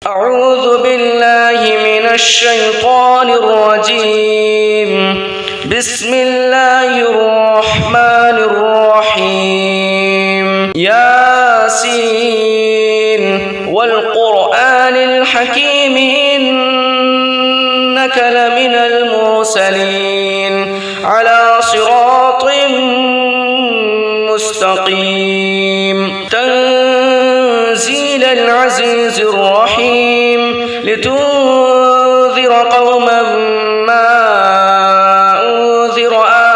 أعوذ بالله من الشيطان الرجيم. بسم الله الرحمن الرحيم. ياسين والقرآن الحكيم إنك لمن المرسلين على صراط مستقيم. تنزيل العزيز الرحيم لتنذر قوما ما أنذر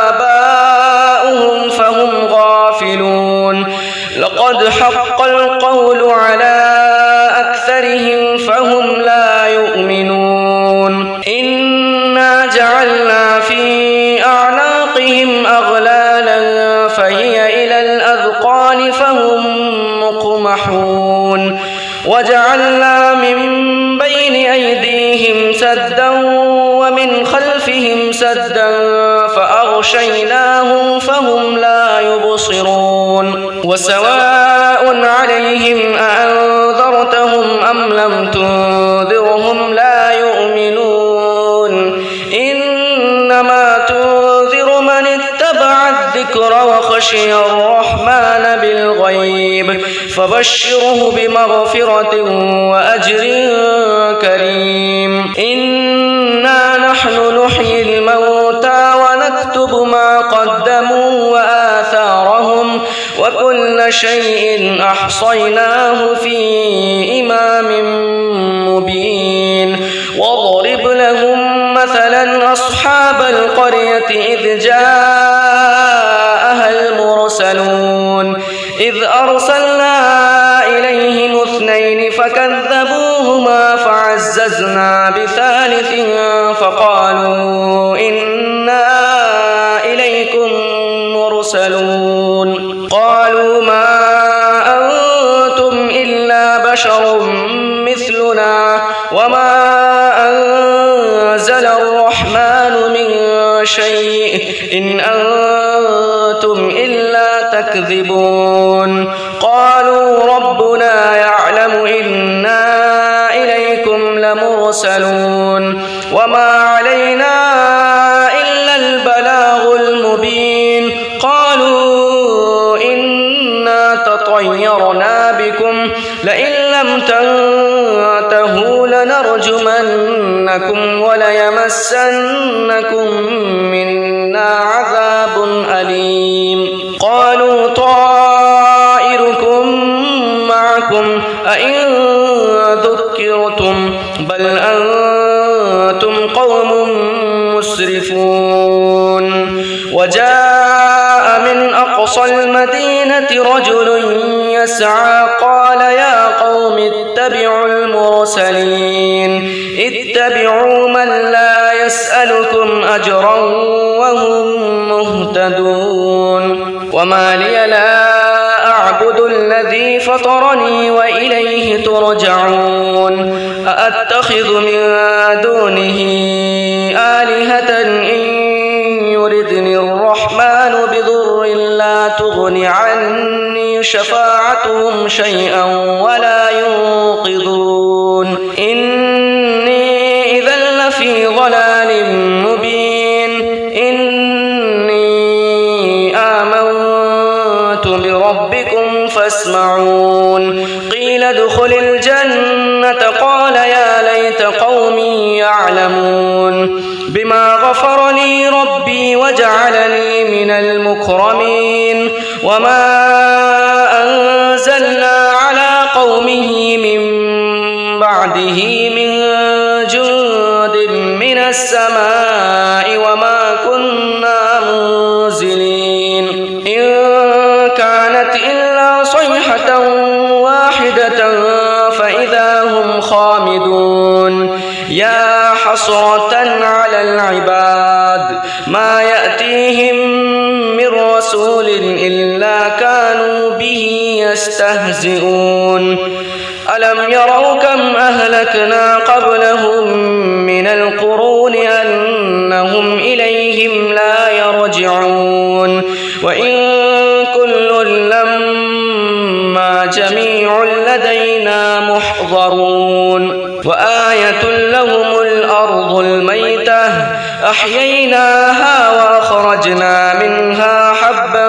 آباؤهم فهم غافلون. لقد حق القول على أكثرهم فهم لا يؤمنون. إنا جعلنا في أعناقهم أغلالا فهي إلى الأذقان فهم مقمحون. وجعلنا من بين أيديهم سدا ومن خلفهم سدا فأغشيناهم فهم لا يبصرون. وسواء عليهم أأنذرتهم أم لم تنذرهم لا يؤمنون. إنما تنذر من اتبع الذكر وخشي الرحمن بالغيب فبشره بمغفرة وأجر كريم. إنا نحن نحيي الموتى ونكتب ما قدموا وآثارهم وكل شيء أحصيناه في إمام مبين. واضرب لهم مثلا أصحاب القرية إذ جاءها المرسلون إذ أرسلنا إليهم 2 فكذبوهما فعززنا بثالث فقالوا إنا إليكم مرسلون. قالوا ما أنتم إلا بشر مثلنا وما أنزل الرحمن من شيء إن أنتم إلا تكذبون. قالوا ربنا يعلم إنا إليكم لمرسلون وما علينا إلا البلاغ المبين. قالوا إنا تطيرنا بكم لئن لم تنتهوا لنرجمنكم وليمسنكم منا عذاب أليم. قالوا طائركم معكم أئن ذكرتم بل أنتم قوم مسرفون. وجاء من أقصى المدينة رجل يسعى قال يا قوم اتبعوا المرسلين اتبعوا من لا يسألكم أجرا وهم مهتدون. وما لي لا أعبد الذي فطرني وإليه ترجعون. أأتخذ من دونه آلهة إن يردني الرحمن بضر لا تغن عني شفاعتهم شيئا ولا ينقذون. إني إذا لفي ضلال مبين. إني آمنت بربكم فاسمعون. قيل ادخل الجنة قال يا ليت قومي يعلمون بما غفر لي ربي وجعلني من المكرمين. وما أنزلنا على قومه من بعده من جند من السماء وما كنا منزلين. إن كانت إلا صيحة واحدة فإذا هم خامدون. يا حسرة على العباد ما يأتيهم من رسول إلا كانوا به يستهزئون. ألم يروا كم أهلكنا قبلهم من القرون أنهم إليهم لا يرجعون. وإن كل لما جميع لدينا محضرون. فأحييناها وأخرجنا منها حبا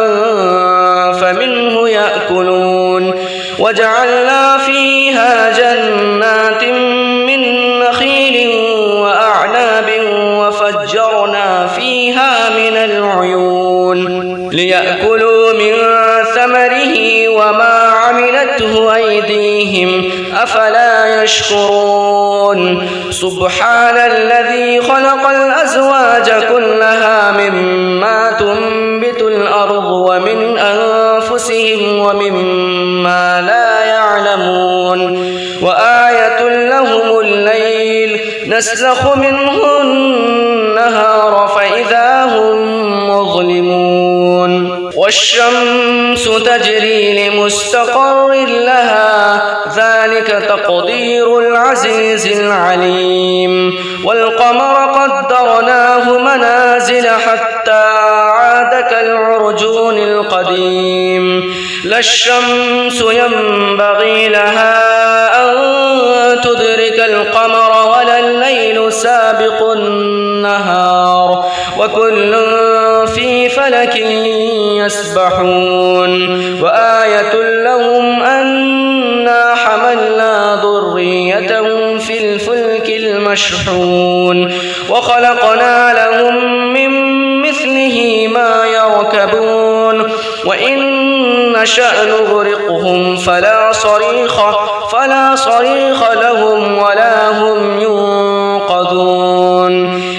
فمنه يأكلون وجعلنا فيها جنات من نخيل وأعناب وفجرنا فيها من العيون ليأكلوا من ثمره وما عملته أيديهم أفلا يشكرون سبحان الذي خلق الأزواج كلها مما تنبت الأرض ومن أنفسهم ومما لا يعلمون وآية لهم الليل نسلخ منه النهار فإذا هم مظلمون والشمس تجري لمستقر لها ذلك تقدير العزيز العليم والقمر قدرناه منازل حتى عاد كالعرجون القديم لا الشمس ينبغي لها أن تدرك القمر ولا الليل سابق النهار وكل في فلك يسبحون وآية لهم أنا حملنا ذريتهم في الفلك المشحون وخلقنا لهم من مثله ما يركبون وإن نشأ نغرقهم فلا صريخ لهم ولا هم ينقذون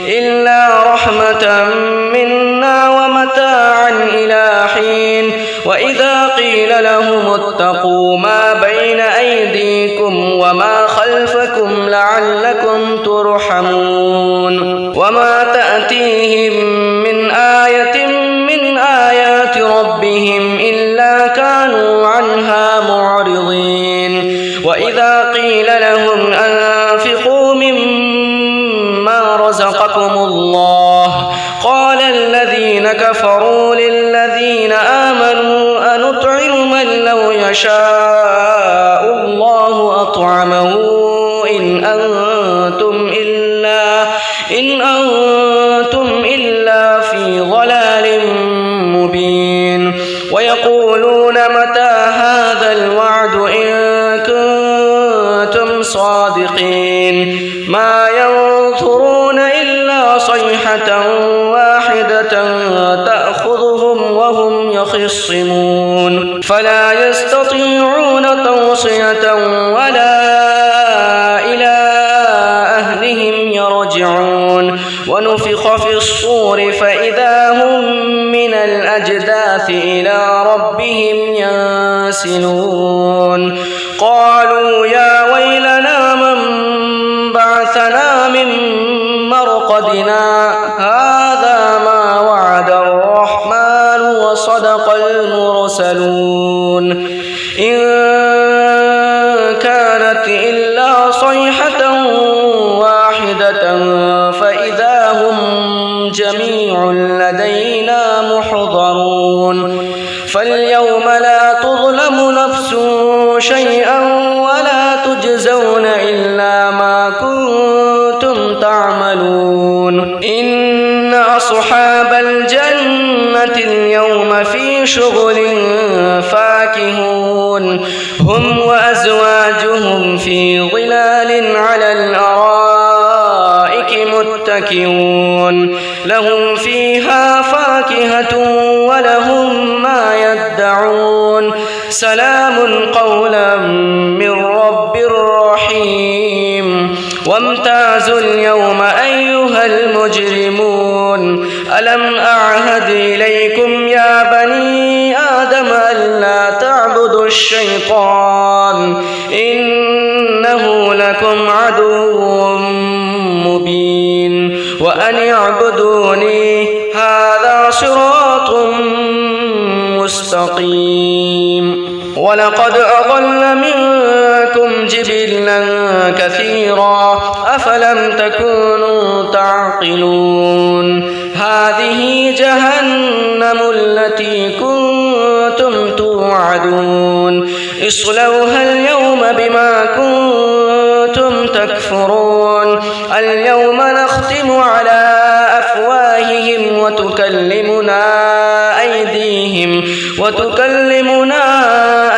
إلا رحمة منا ومتاعا إلى حين وإذا قيل لهم اتقوا ما بين أيديكم وما خلفكم لعلكم ترحمون وما تأتيهم من آية من آيات ربهم إلا كانوا عنها معرضين وإذا قيل لهم أنفقوا مما رزقكم الله قال الذين كفروا للذين آمنوا أنطعم من لو يشاء الله أطعمه إن أنتم إلا في ضلال مبين ويقولون متى هذا الوعد إن كنتم صادقين ما ينظرون إلا صيحة واحدة تأخذهم وهم يخصمون فلا يستطيعون توصية ولا إلى أهلهم يرجعون ونفخ في الصور فإذا هم من الأجداث إلى ربهم ينسلون قالوا يا ويلنا من بعثنا من مرقدنا هذا ما وعد الرحمن وصدق المرسلون إن كانت إلا صيحة واحدة فإذا هم جميع لدينا محضرون فاليوم لا تظلم نفس شيئا ولا تجزون إلا ما كنتم تعملون إن أصحاب الجنة اليوم في شغل فاكهون هم وأزواجهم في ظلال على الأرائك متكئون لهم فيها فاكهة ولهم ما يدعون سلام قولا من رب رحيم وامتازوا اليوم أيها المجرمون ألم أعهد إليكم يا بني آدم ألا تعبدوا الشيطان إنه لكم عدو مبين وأن اعبدوني هذا صراط مستقيم ولقد أضل منكم جبلا كثيرا أفلم تكونوا تعقلون هذه جهنم التي كنتم توعدون اصلوها اليوم بما كنتم تكفرون اليوم نختم على وتكلمنا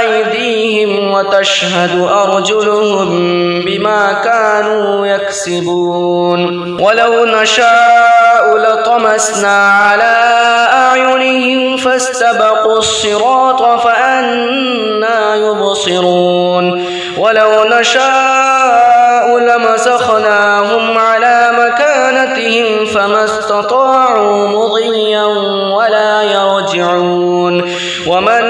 أيديهم وتشهد أرجلهم بما كانوا يكسبون ولو نشاء لطمسنا على أعينهم فاستبقوا الصراط فأنى يبصرون ولو نشاء لمسخناهم على مكانتهم فما استطاعوا مضيا ولا يرجعون ومن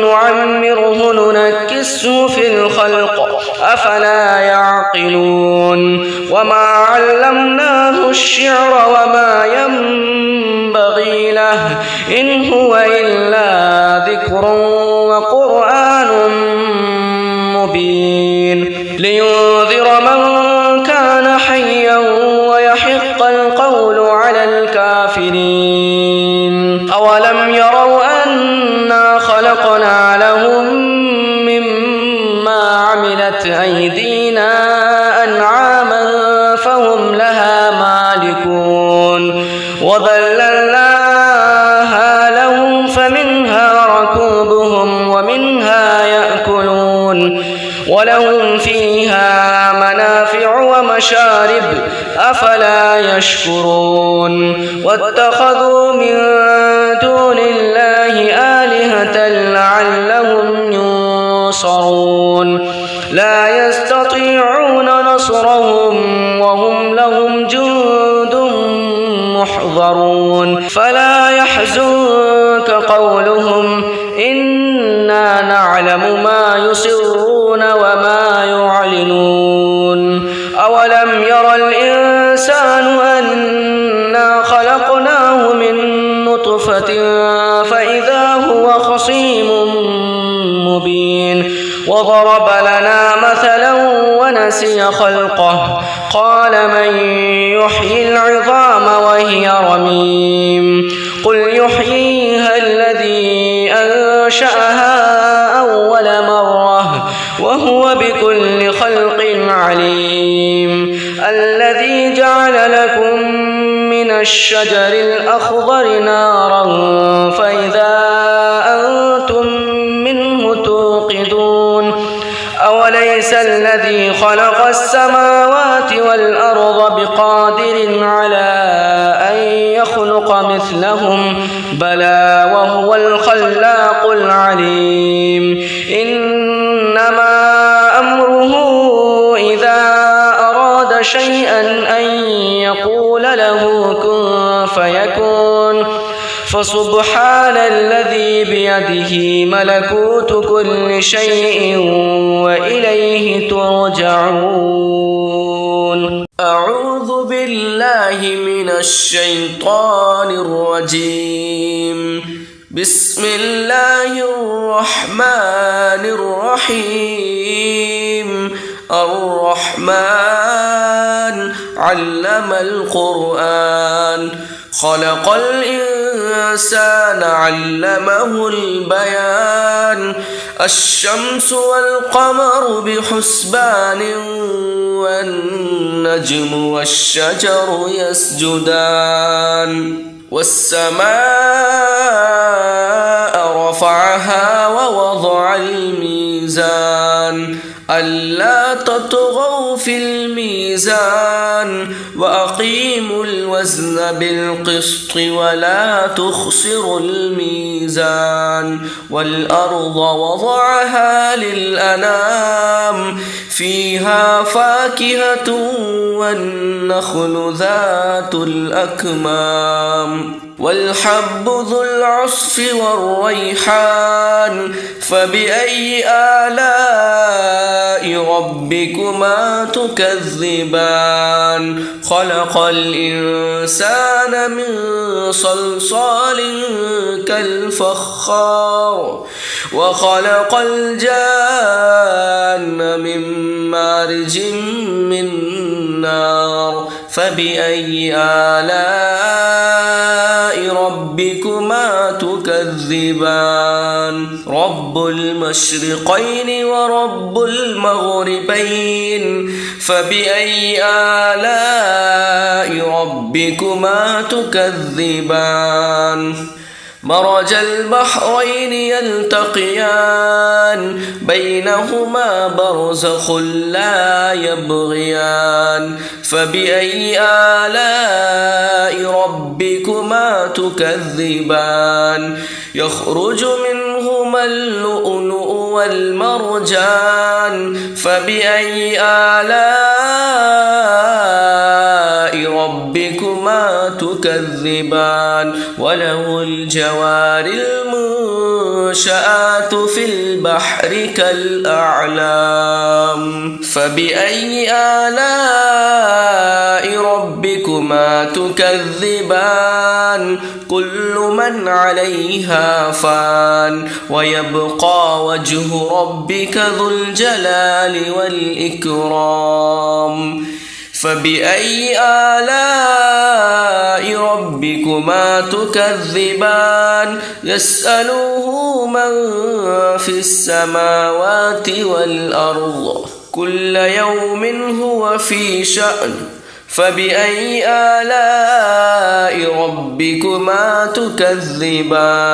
نعمره ننكسه في الخلق أفلا يعقلون وما علمناه الشعر وما ينبغي له إن هو إلا ذكر وقرآن مبين لينذر من كان حيا ويحق القول على الكافرين أولم يروا أنا خلقنا لهم مما عملت أيدينا أنعاما فهم لها مالكون وذللناها لهم فمنها ركوبهم ومنها يأكلون ولهم فيها منافع ومشارب أفلا يشكرون واتخذوا من دون الله آلهة لعلهم ينصرون لا يستطيعون نصرهم وهم لهم جند محضرون فلا يحزنك قولهم إنا نعلم ما يسرون وما يعلنون أولم ير الإنسان أنا خلقناه من نطفة فإذا هو خصيم مبين وضرب لنا مثلا ونسي خلقه قال من يحيي العظام وهي رميم قل يحييها الذي أنشأها أول مرة وهو بكل خلق عليم الذي جعل لكم من الشجر الأخضر نارا فإذا أنتم منه توقدون أوليس الذي خلق السماوات والأرض بقادر على أن يخلق مثلهم بلى وهو الخلاق العليم إنما أمره إذا أراد شيئا أن يقول له كن فيكون فسبحان الذي بيده ملكوت كل شيء وإليه ترجعون أعوذ بالله من الشيطان الرجيم بسم الله الرحمن الرحيم الرحمن علم القرآن خلق الإنسان علمه البيان الشمس والقمر بحسبان والنجم والشجر يسجدان والسماء رفعها ووضع الميزان ألا تطغوا في الميزان وأقيموا الوزن بالقسط ولا تخسروا الميزان والأرض وضعها للأنام فيها فاكهة والنخل ذات الأكمام والحب ذو العصف والريحان فبأي آلاء ربكما تكذبان خلق الإنسان من صلصال كالفخار وخلق الجان من مارج من نار فبأي آلاء ربكما تكذبان رب المشرقين ورب المغربين فبأي آلاء ربكما تكذبان مرج البحرين يلتقيان بينهما برزخ لا يبغيان فبأي آلاء ربكما تكذبان يخرج منهما اللؤلؤ والمرجان فبأي آلاء ربكما تكذبان وله الجوار المنشآت في البحر كالأعلام فبأي آلاء ربكما تكذبان كل من عليها فان ويبقى وجه ربك ذو الجلال والإكرام فبأي آلاء ربكما تكذبان يسأله من في السماوات والأرض كل يوم هو في شأن فبأي آلاء ربكما تكذبان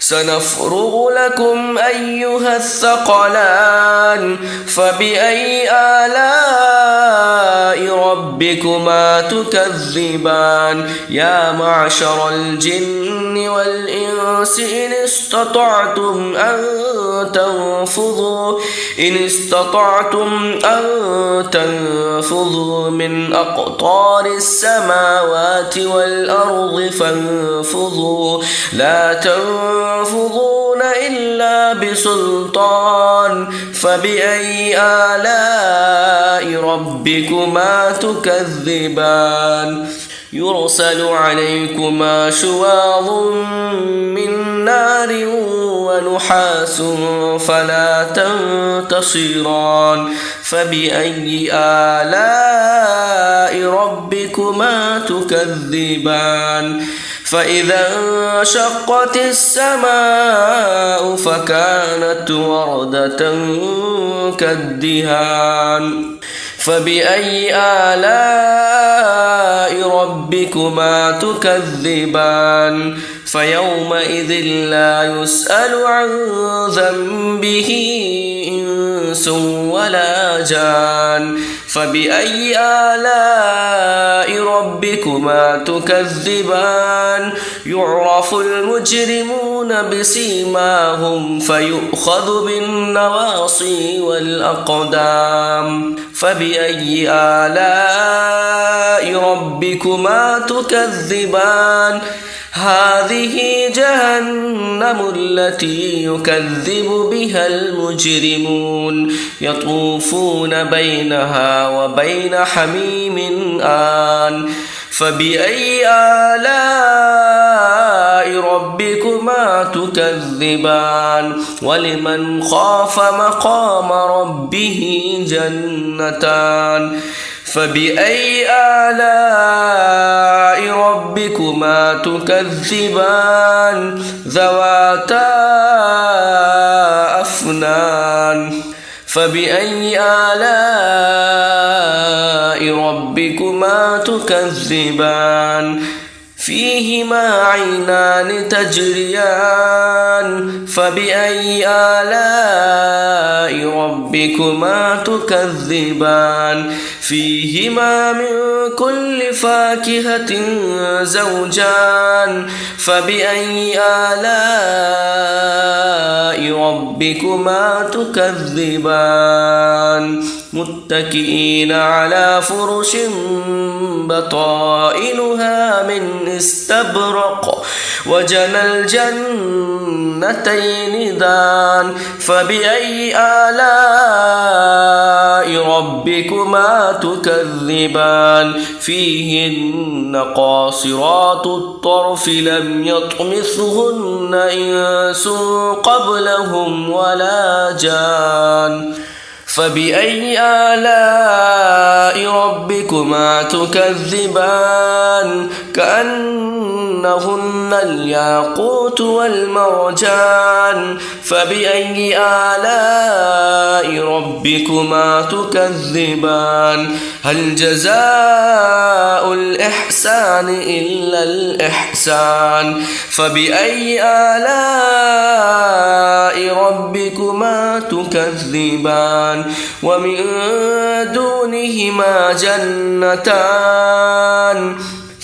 سنفرغ لكم أيها الثقلان فبأي آلاء ربكما تكذبان يا معشر الجن والإنس إن استطعتم أن تنفذوا من أقطار السماوات والأرض فانفذوا لا تنفذون إلا بسلطان فبأي آلاء ربكما تكذبان يرسل عليكما شواظ من نار ونحاس فلا تنتصران فبأي آلاء ربكما تكذبان فإذا انشقت السماء فكانت وردة كالدهان فبأي آلاء ربكما تكذبان فيومئذ لا يسأل عن ذنبه إنس ولا جان فبأي آلاء ربكما تكذبان يعرف المجرمون بسيماهم فيؤخذ بالنواصي والأقدام فبأي آلاء ربكما تكذبان هذه جهنم التي يكذب بها المجرمون يطوفون بينها وبين حميم آن فبأي آلاء ربكما تكذبان ولمن خاف مقام ربه جنتان فبأي آلاء ربكما تكذبان ذواتا أفنان فبأي آلاء ربكما تكذبان فيهما عينان تجريان فبأي آلاء ربكما تكذبان فيهما من كل فاكهة زوجان فبأي آلاء ربكما تكذبان متكئين على فرش بطائنها من استبرق وجنى الجنتين دان فبأي آلاء ربكما تكذبان فيهن قاصرات الطرف لم يطمثهن إنس قبلهم ولا جان فبأي آلاء ربكما تكذبان كأنهن الياقوت والمرجان فبأي آلاء ربكما تكذبان هل جزاء الإحسان إلا الإحسان فبأي آلاء ربكما تكذبان ومن دونهما جنتان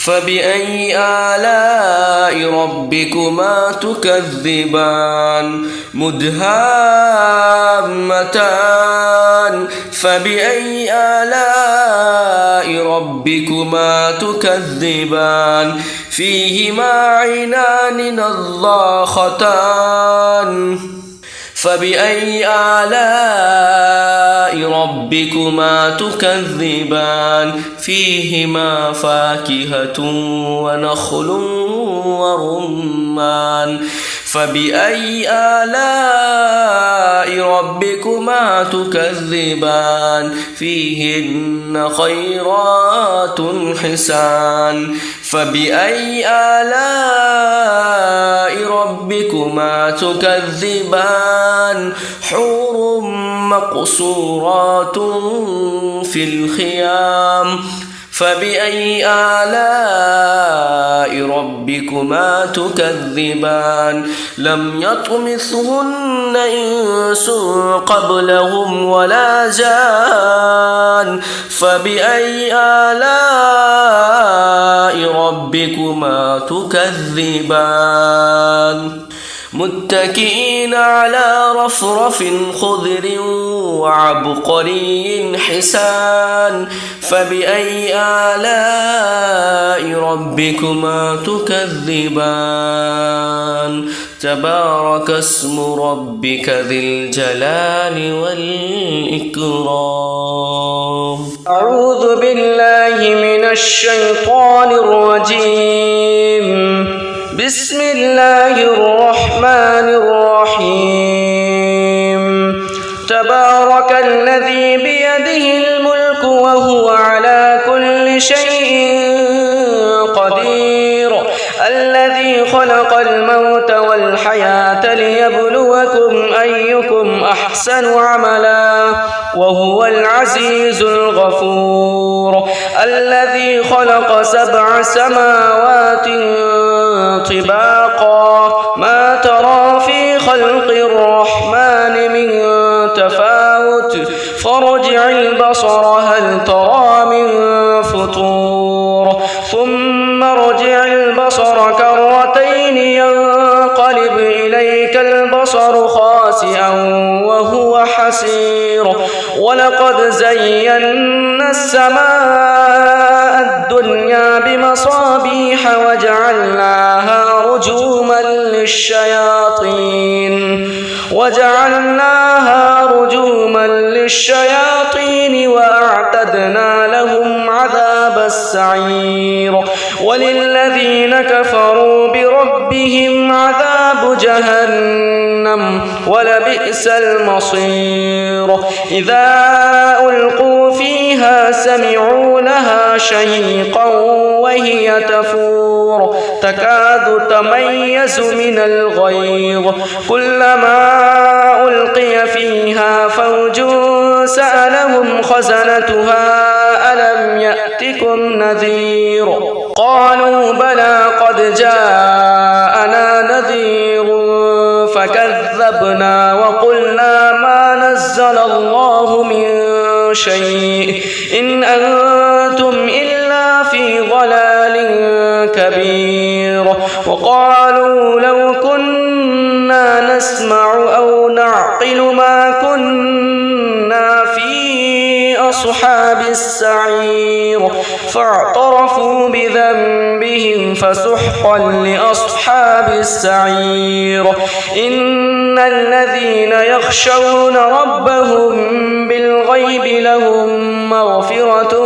فبأي آلاء ربكما تكذبان مدهامتان فبأي آلاء ربكما تكذبان فيهما عينان نضاختان فبأي آلاء ربكما تكذبان فيهما فاكهة ونخل ورمان فبأي آلاء ربكما تكذبان فيهن خيرات حسان فبأي آلاء ربكما تكذبان حور مقصورات في الخيام فبأي آلاء ربكما تكذبان لم يطمثهن إنس قبلهم ولا جان فبأي آلاء ربكما تكذبان متكئين على رفرف خضر وعبقري حسان فبأي آلاء ربكما تكذبان تبارك اسم ربك ذي الجلال والإكرام أعوذ بالله من الشيطان الرجيم بسم الله الرحمن الرحيم تبارك الذي بيده الملك وهو على كل شيء قدير الذي خلق الموت والحياة ليبلوكم أيكم أحسن عملا وهو العزيز الغفور الذي خلق 7 سماوات طباقا ما ترى في خلق الرحمن من تفاوت فارجع البصر هل ترى من فطور ثم ارجع البصر كرتين ينقلب إليك البصر خاسئا وهو حسير ولقد زينا السماء الدنيا بمصابيح وجعلناها رجوما للشياطين وأعتدنا لهم عذاب السعير وللذين كفروا بربهم عذاب جهنم ولبئس المصير إذا ألقوا فيها سمعوا لها شهيقا وهي تفور تكاد تميز من الغيظ كلما ألقي فيها فوج سألهم خزنتها ألم يأتكم نذير قالوا بلى قد جاءنا نذير فكذبنا وقلنا ما نزل الله من شيء إن أنتم إلا في ضلال كبير وقالوا لو كنا نسمع أو نعقل ما كنا في أصحاب السعير فاعترفوا بذنبهم فسحقا لأصحاب السعير إن الذين يخشون ربهم بالغيب لهم مغفرة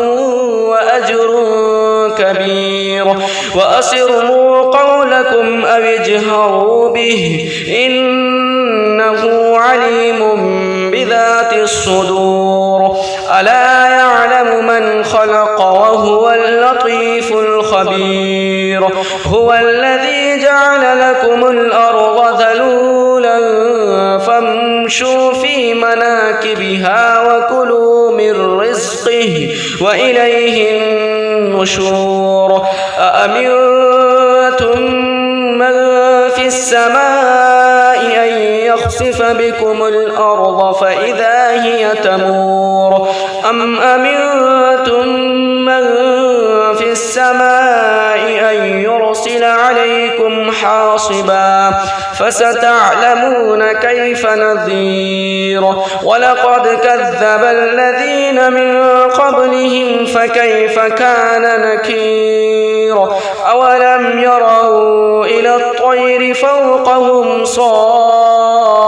وأجر كبير وأسروا قولكم أو اجهروا به إنه عليم بذات الصدور ألا يعلم من خلق وهو اللطيف الخبير هو الذي جعل لكم الأرض ذلولا فامشوا في مناكبها وكلوا من رزقه وإليه النشور أأمنتم من في السماء أن يخسف بكم الأرض فإذا هي تمور أم أمنتم من في السماء أن يرسل عليكم حاصبا فستعلمون كيف نذير ولقد كذب الذين من قبلهم فكيف كان نكير أولم يروا إلى الطير فوقهم صافات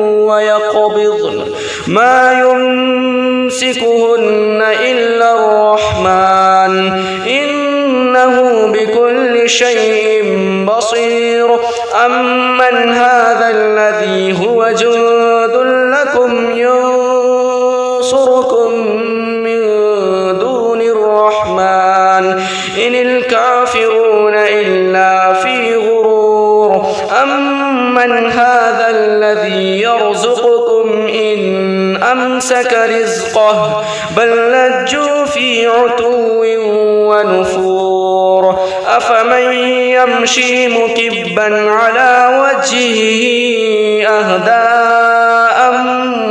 ويقبضن ما يمسكهن إلا الرحمن إنه بكل شيء بصير أمن هذا الذي هو جند لكم ينصركم من دون الرحمن إن الكافرون إلا في غرور أمن هذا الذي يرزقكم إن أمسك رزقه بل لجوا في عتو ونفور أفمن يمشي مكبا على وجهه أهدى أمن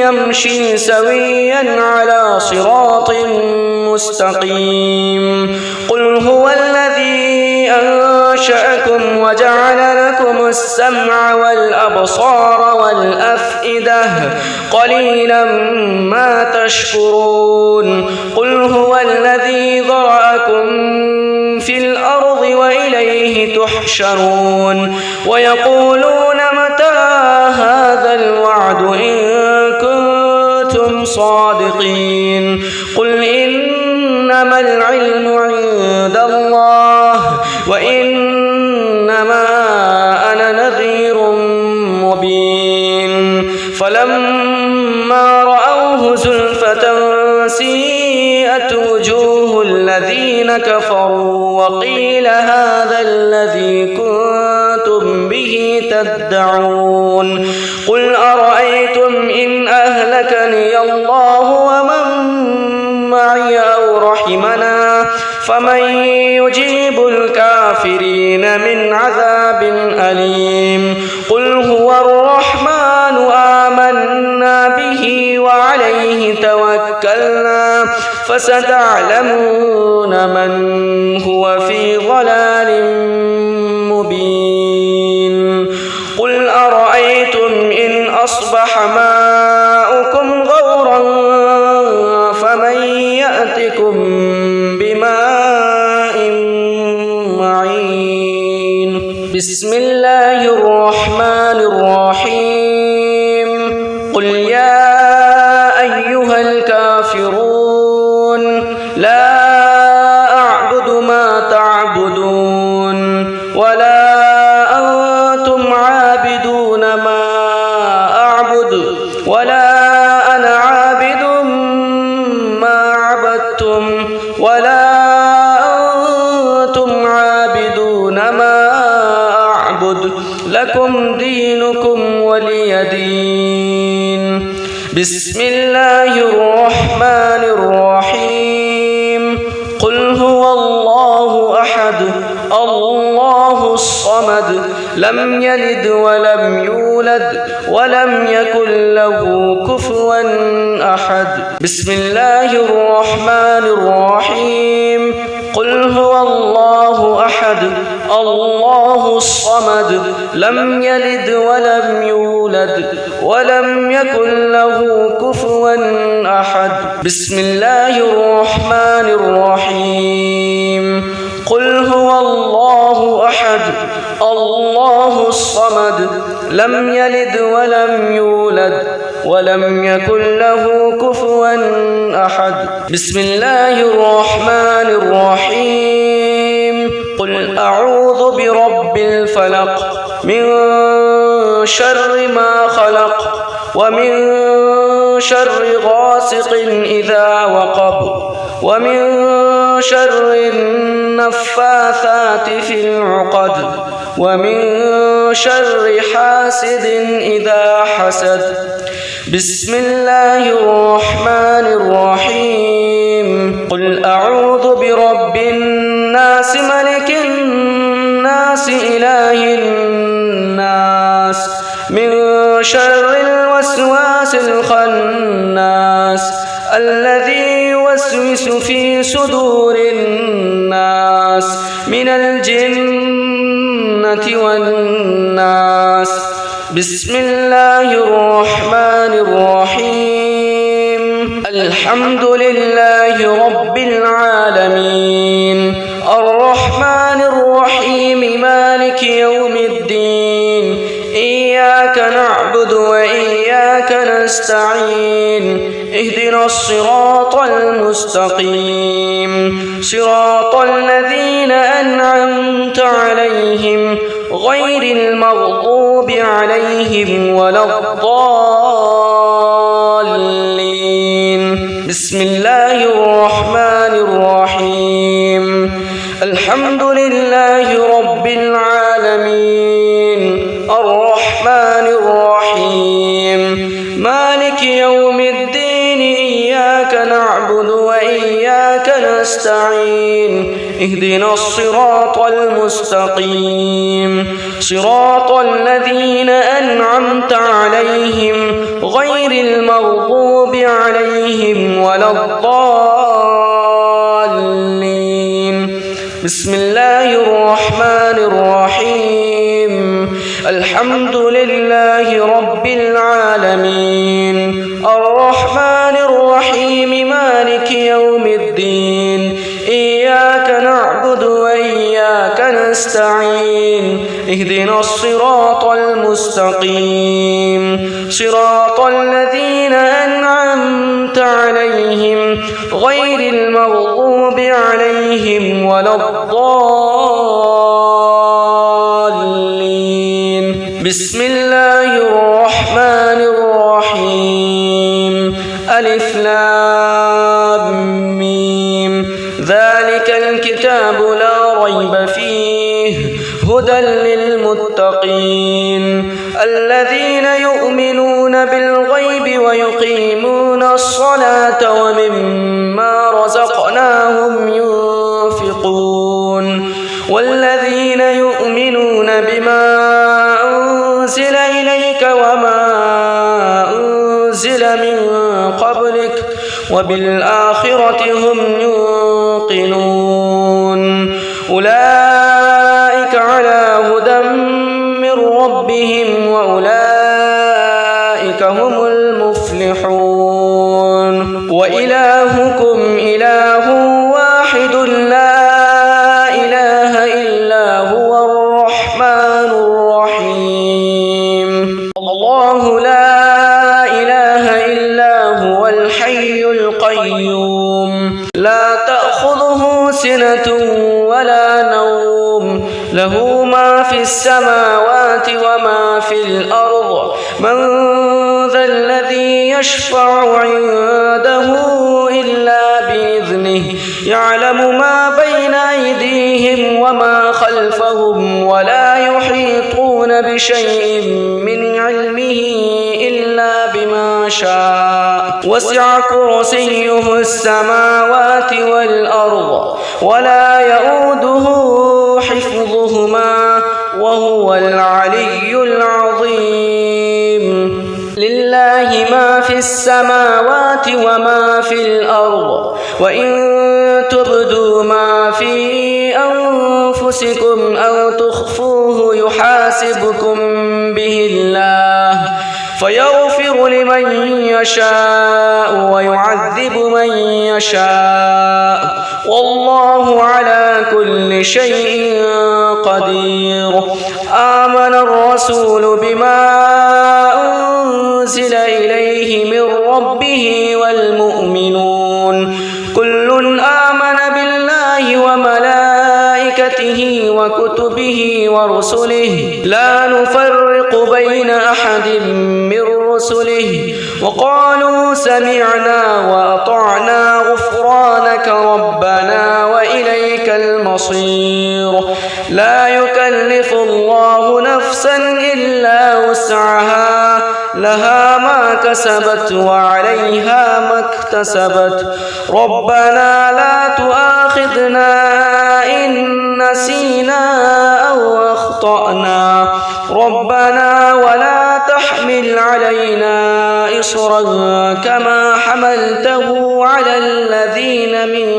يمشي سويا على صراط مستقيم قل هو الذي أنشأكم وجعل لكم السمع والأبصار والأفئدة قليلا ما تشكرون قل هو الذي ذرأكم في الأرض وإليه تحشرون ويقولون متى هذا الوعد إن كنتم صادقين قل إنما العلم عند الله وإنما أنا نذير مبين فلما رأوه زلفة سيئت وجوه الذين كفروا وقيل هذا الذي كنتم به تدعون قل أرأيتم إن أهلكني الله ومن معي أو رحمنا فمن يجيب الكافرين من عذاب أليم قل هو الرحمن آمنا به وعليه توكلنا فستعلمون من هو في ضلال مبين قل أرأيتم إن أصبح ماؤكم غورا فمن يأتكم بماء معين بسم الله الرحمن الرحيم قل يا أيها الكافرون لا أعبد ما تعبدون ولا أنتم عابدون ما أعبد ولا أنا عابد ما عبدتم ولا أنتم عابدون ما أعبد لكم دينكم ولي دين بسم الله الرحمن الرحيم قل هو الله أحد الله الصمد لم يلد ولم يولد ولم يكن له كفوا أحد بسم الله الرحمن الرحيم قل هو الله أحد الله الصمد لم يلد ولم يولد ولم يكن له كفوا أحد بسم الله الرحمن الرحيم قل هو الله أحد الله الصمد لم يلد ولم يولد ولم يكن له كفوا أحد بسم الله الرحمن الرحيم قل أعوذ برب الفلق من شر ما خلق ومن شر غاسق إذا وقب ومن شر النفاثات في العقد ومن شر حاسد إذا حسد. بسم الله الرحمن الرحيم. قل أعوذ برب الناس ملك الناس إله الناس من شر الوسواس الخناس الذي يوسوس في صدور الناس من الجنة والناس. بسم الله الرحمن الرحيم. الحمد لله رب العالمين الرحمن الرحيم مالك يوم الدين إياك نعبد وإياك نستعين اهدنا الصراط المستقيم صراط الذين أنعمت عليهم غير المغضوب عليهم ولا الضالين. بسم الله الرحمن الرحيم. الحمد لله رب العالمين الرحمن الرحيم مالك يوم الدين إياك نعبد وإياك نستعين اهدنا الصراط المستقيم صراط الذين أنعمت عليهم غير المغضوب عليهم ولا الضالين. بسم الله الرحمن الرحيم. الحمد لله رب العالمين الرحمن الرحيم مالك يوم الدين إياك نعبد وإياك نستعين اهدنا الصراط المستقيم صراط الذين أنعمت عليهم غير المغضوب عليهم ولا الضالين. بسم الله الرحمن الرحيم. ألف لام ميم. ذلك الكتاب لا ريب فيه هدى للمتقين الذين يؤمنون بالغيب ويقيمون الصلاة ومما رزقناهم ينفقون والذين يؤمنون بما أنزل إليك وما أنزل من قبلك وبالآخرة هم يوقنون أولئك على هدى من ربهم وأولئك هم المفلحون. وإلهكم إله واحد لا إله إلا هو الرحمن الرحيم. الله لا إله إلا هو الحي القيوم لا تأخذه سنة ولا نوم له ما في السماوات وما في الأرض. من ذا الذي يشفع عنده إلا بإذنه يعلم ما بين أيديهم وما خلفهم ولا يحيطون بشيء من علمه إلا بما شاء وسع كرسيه السماوات والأرض ولا يؤوده حفظهما وهو العلي العظيم. لله ما في السماوات وما في الأرض وإن تبدوا ما في أنفسكم أو تخفوه يحاسبكم به الله فيغفر لمن يشاء ويعذب من يشاء والله على كل شيء قدير. آمن الرسول بما أنزل إليه من ربه والمؤمنون كل آمن بالله وملائكته وكتبه ورسله لا نفرق بين أحد من رسله وقالوا سمعنا وأطعنا غفرانك ربنا وإليك المصير لا يكلف الله نفسا إلا وسعها لها ما كسبت وعليها ما اكتسبت ربنا لا تؤاخذنا إن نسينا أو أخطأنا ربنا ولا تحمل علينا إصرا كما حملته على الذين من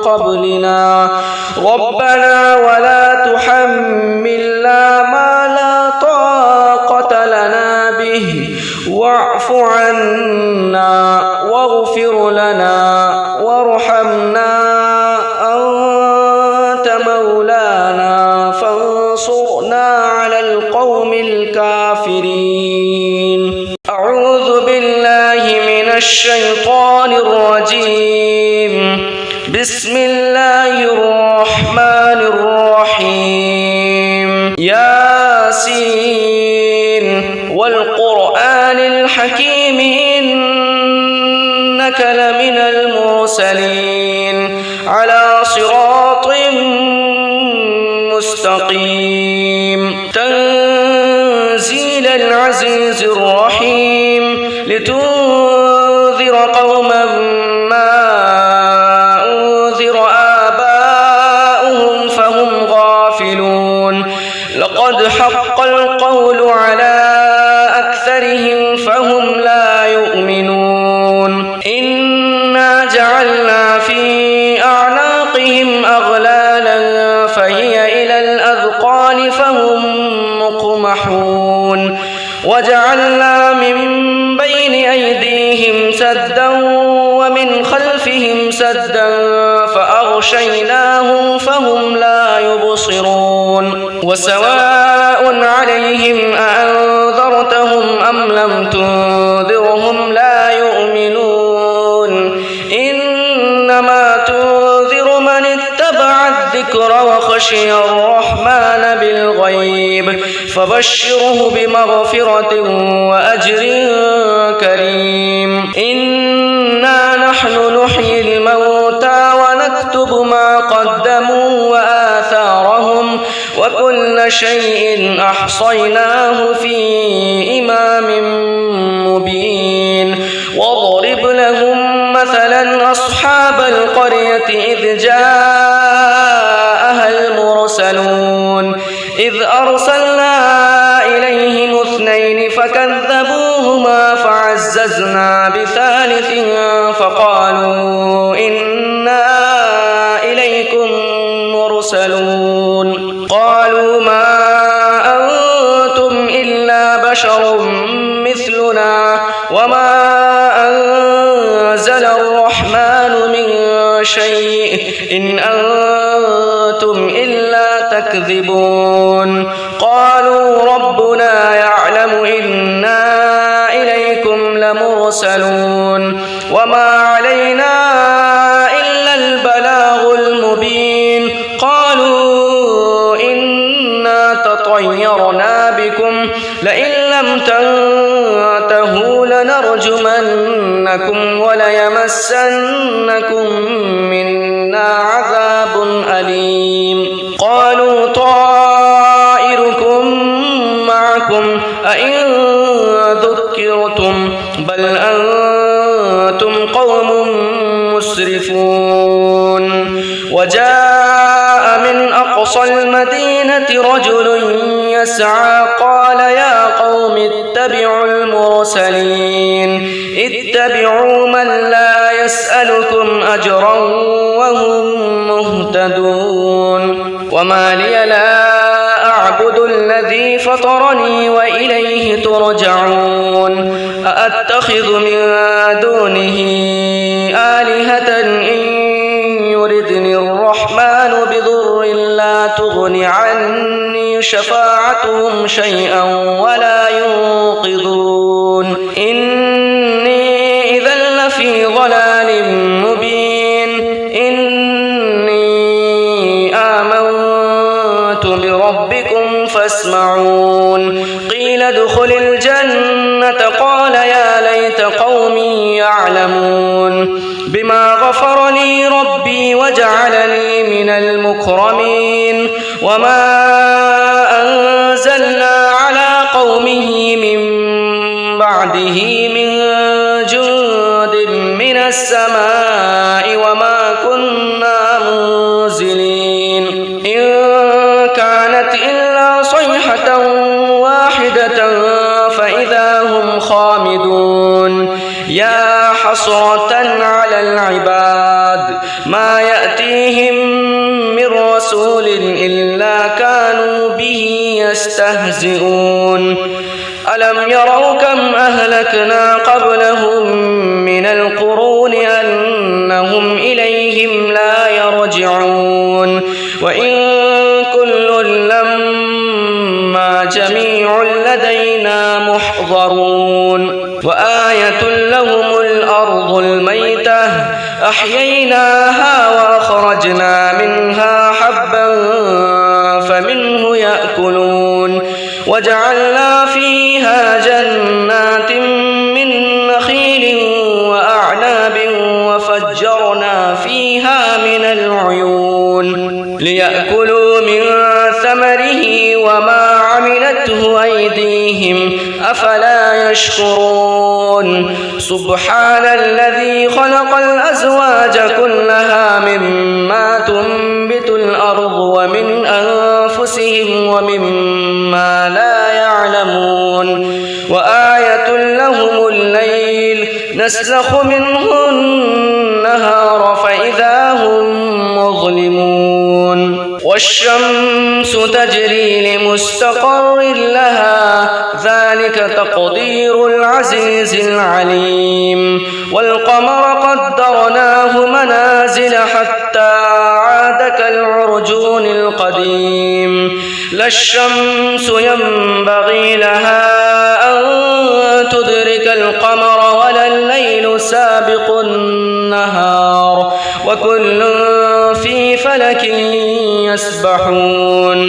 قبلنا ربنا ولا تحملنا ما لا طاقة لنا به واعف عنا واغفر لنا وارحمنا أنت مولانا فانصرنا على القوم الكافرين. أعوذ بالله من الشيطان الرجيم. بسم الله الرحمن الرحيم. ياسين والقرآن الحكيم إنك لمن المرسلين على صراط مستقيم تنزيل العزيز الرحيم لتنذر قوما ما أنذر آباؤهم فهم غافلون لقد حق القول على أكثرهم فهم لا يؤمنون إنا جعلنا في أعناقهم أغلالا فهي إلى الأذقان فهم مقمحون وجعلنا من بين أيديهم سدا ومن خلفهم سدا فأغشيناهم فهم لا يبصرون وسواء عليهم أأنذرتهم أم لم تنذرهم لا يؤمنون إنما تنذر من اتبع الذكر وخشي الرحمن بالغيب فبشره بمغفرة وأجر كريم. إنا نحن نحيي الموتى ونكتب ما قدموا وآثارهم وكل شيء أحصيناه في إمام مبين. واضرب لهم مثلا أصحاب القرية إذ جاءها المرسلون إذ أرسلنا إليهم اثنين فكذبوهما فعززنا بثالث فقالوا إنا إليكم مرسلون قالوا ما أنتم إلا بشر مثلنا وما أنزل الرحمن من شيء إن أنتم إلا تكذبون قالوا ربنا يعلم إنا إليكم لمرسلون وما علينا إلا البلاغ المبين. قالوا إنا تطيرنا بكم لئن لم تنتهوا لنرجمنكم وليمسنكم منا عذاب أليم. قالوا طائركم معكم أئن ذكرتم بل أنتم قوم مسرفون. وجاء من أقصى المدينة رجل يسعى قال يا قوم اتبعوا المرسلين اتبعوا من لا يسألكم أجرا وهم مهتدون. وما لي لا أعبد الذي فطرني وإليه ترجعون أأتخذ من دونه آلهة إن يردني الرحمن بضر لا تغن عني شفاعتهم شيئا ولا ينقذون إني إذا لفي ضلال مبين. إني آمنت بربكم فاسمعون. قيل ادخل الجنة الجنة قال يا ليت قومي يعلمون بما غفر لي ربي وجعلني من المكرمين وما أنزلنا على قومه من بعده من جند من السماء وما كنا منزلين إن كانت إلا صيحة واحدة فإذا هم خامدون يا حسرة على العباد ما يأتيهم من رسول إلا كانوا به يستهزئون ألم يروا كم أهلكنا قبلهم من القرون أنهم إليهم لا يرجعون وإن كل لما جميع لدينا محضرون وآية لهم الأرض الميتة أحييناها وأخرجنا منها حبا فمنه يأكلون وجعلنا فيها جنات من نخيل وأعناب وفجرنا فيها من العيون ليأكلوا من ثمره وما عملته أيديهم أفلا يشكرون سبحان الذي خلق الأزواج كلها مما تنبت الأرض ومن أنفسهم ومما لا يعلمون وآية لهم الليل نسلخ منه النهار فإذا هم مظلمون والشمس تجري لمستقر لها ذلك تقدير العزيز العليم والقمر قدرناه منازل حتى عاد كالعرجون القديم لا الشمس ينبغي لها أن تدرك القمر ولا الليل سابق النهار وكل في فلك يسبحون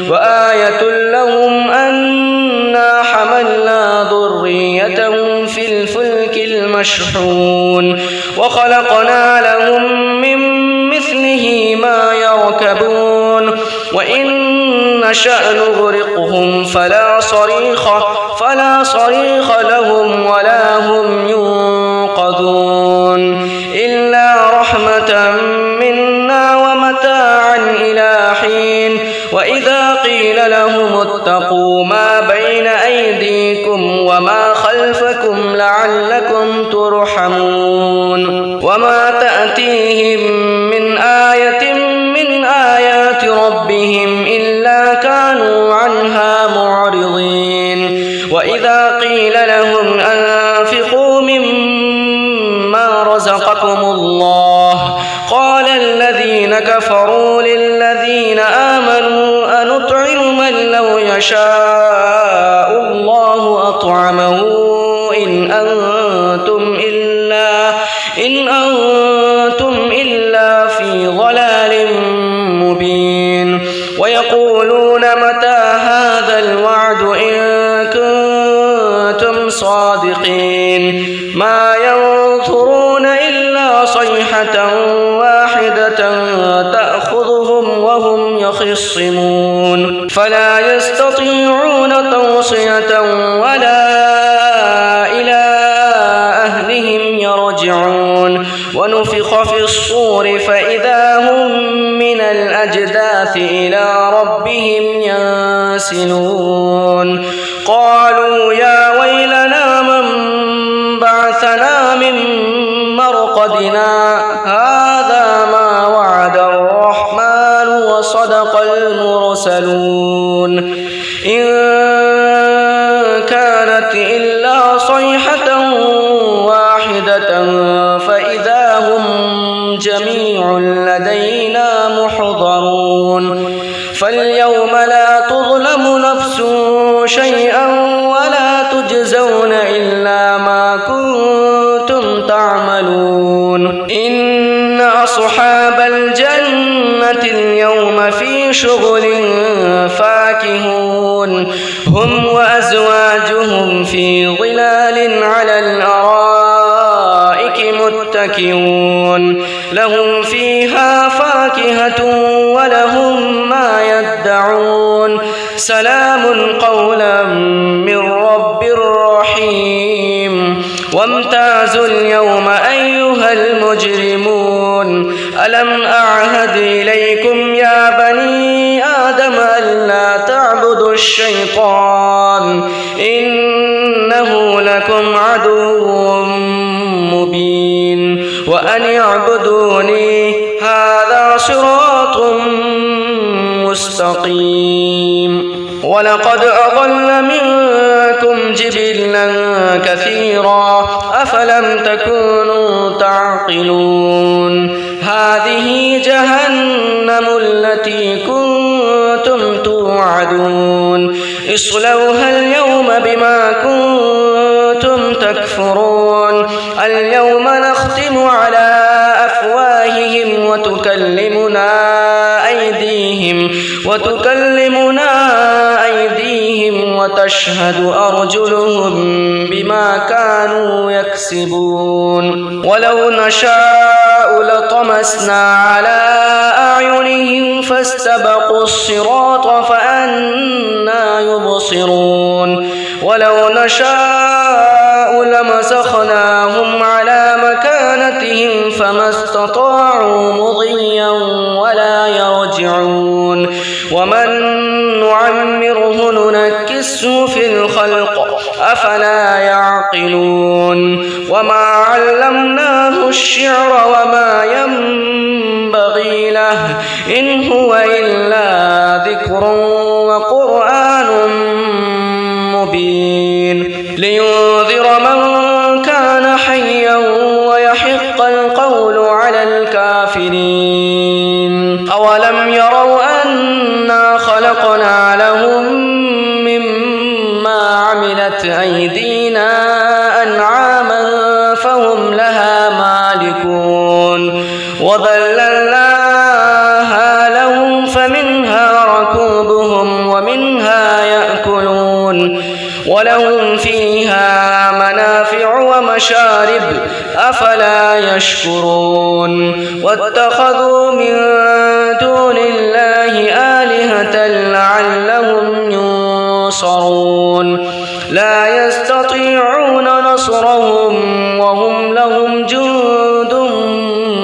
وآية لهم أنا حملنا ذريتهم في الفلك المشحون وخلقنا لهم من مثله ما يركبون وإن نشأ نغرقهم فلا صريخ لهم ولا هم ينقذون إلا رحمة منا ومتاعا إلى حين وإذا قيل لهم اتقوا ما بين أيديكم وما خلفكم لعلكم ترحمون وما تأتيهم من آية من آيات ربهم إلا كانوا عنها معرضين وإذا قيل لهم أنفقوا مما رزقكم الله قال الذين كفروا للذين آمنوا أنطعم من لو يشاء الله أطعمه إن أنتم إلا في ضلال مبين ويقولون متى هذا الوعد إن كنتم صادقين ما ينظرون إلا صيحة واحدة تأخذهم وهم يخصمون فلا يستطيعون توصية ولا إلى أهلهم يرجعون ونفخ في الصور فإذا هم من الأجداث إلى ربهم ينسلون قالوا يا ويلنا من بعثنا من مرقدنا هذا ما وعد الرحمن وصدق المرسلون إن كانت إلا صيحة واحدة فإذا هم جميع لدينا محضرون فاليوم لا تظلم نفس شيئا ولا تجزون إلا ما كنتم تعملون إن أصحاب الجنة اليوم في شغل فاكهون هم وأزواجهم وهم في ظلال على الأرائك متكئون لهم فيها فاكهة ولهم ما يدعون سلام قولا من رب رحيم وامتازوا اليوم أيها المجرمون ألم أعهد إليكم يا بني آدم ألا تعبدوا الشيطان إنه لكم عدو مبين وأن اعبدوني هذا صراط مستقيم ولقد أضل منكم جبلا كثيرا أفلم تكونوا تعقلون هذه جهنم التي كنتم توعدون اصلوها اليوم بما كنتم تكفرون اليوم نختم على أفواههم وتكلمنا أيديهم وتشهد أرجلهم بما كانوا يكسبون ولو نشاء لطمسنا على أعينهم فاستبقوا الصراط فأنى يبصرون ولو نشاء لمسخناهم على مكانتهم فما استطاعوا مضيا ولا يرجعون ومن نعمره ننكسه في الخلق أفلا يعقلون وما علمناه الشعر وما ينبغي له إن هو إلا ذكر وقرآن مبين لينذر من كان حيا ويحق القول على الكافرين أولم يروا أنا خلقنا لهم مما عملت أيدينا أنعاما فهم لها مالكون وذللناها لهم فمنها ركوبهم ومنها يأكلون ولهم فيها منافع ومشارب أفلا يشكرون واتخذوا من دون الله آلهة لعلهم ينصرون لا يستطيعون نصرهم وهم لهم جند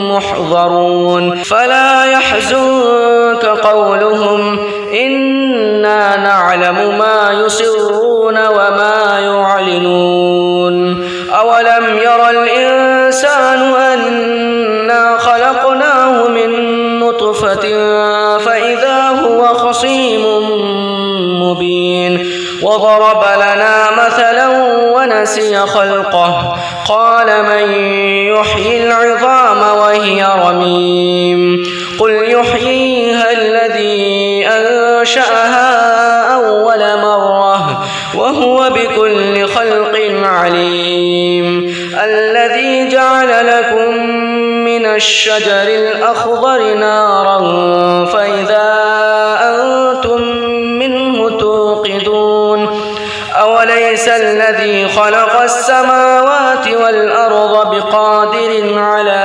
محضرون فلا يحزنك قولهم إنا نعلم ما يسرون وما يعلنون أولم ير الإنسان أنا خلقناه من نطفة فإذا هو خصيم مبين وضرب لنا مثلا ونسي خلقه قال من يحيي العظام وهي رميم قل يحييها الذي أنشأها أول مرة وهو بكل خلق عليم الذي جعل لكم من الشجر الأخضر نارا فإذا أنتم منه توقدون أوليس الذي خلق السماوات والأرض بقادر على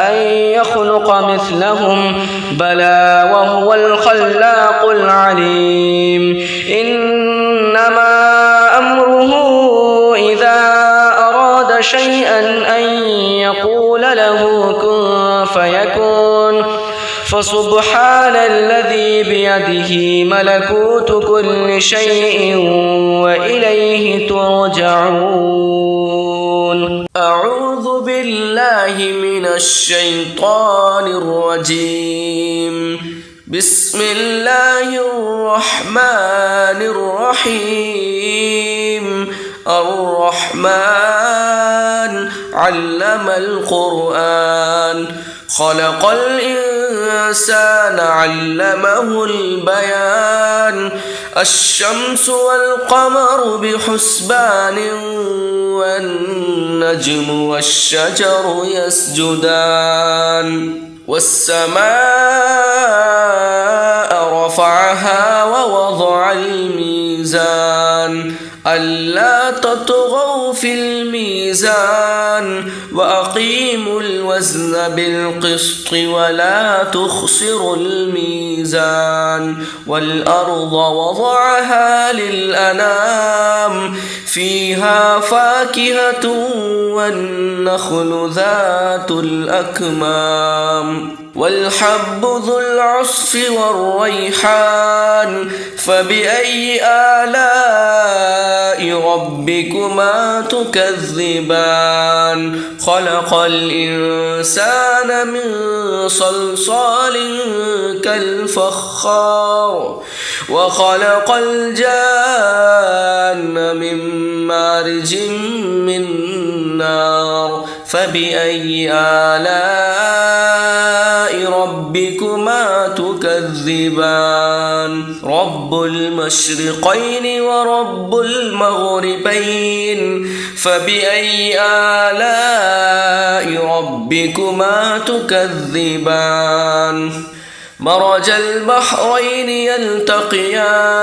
أن يخلق مثلهم بلى وهو الخلاق العليم إنما أمره إذا أراد شيئا أن يقول له كن فيكون فسبحان الذي بيده ملكوت كل شيء وإليه ترجعون أعوذ بالله من الشيطان الرجيم بسم الله الرحمن الرحيم الرحمن علم القرآن خلق الإنسان علمه البيان الشمس والقمر بحسبان والنجم والشجر يسجدان والسماء رفعها ووضع الميزان ألا تطغوا في الميزان وأقيموا الوزن بالقسط ولا تخسروا الميزان والأرض وضعها للأنام فيها فاكهة والنخل ذات الأكمام والحب ذو العصف والريحان فبأي آلاء ربكما تكذبان خلق الإنسان من صلصال كالفخار وخلق الجان من مارج من نار فبأي آلاء ربكما تكذبان رب المشرقين ورب المغربين فبأي آلاء ربكما تكذبان مرج البحرين يلتقيان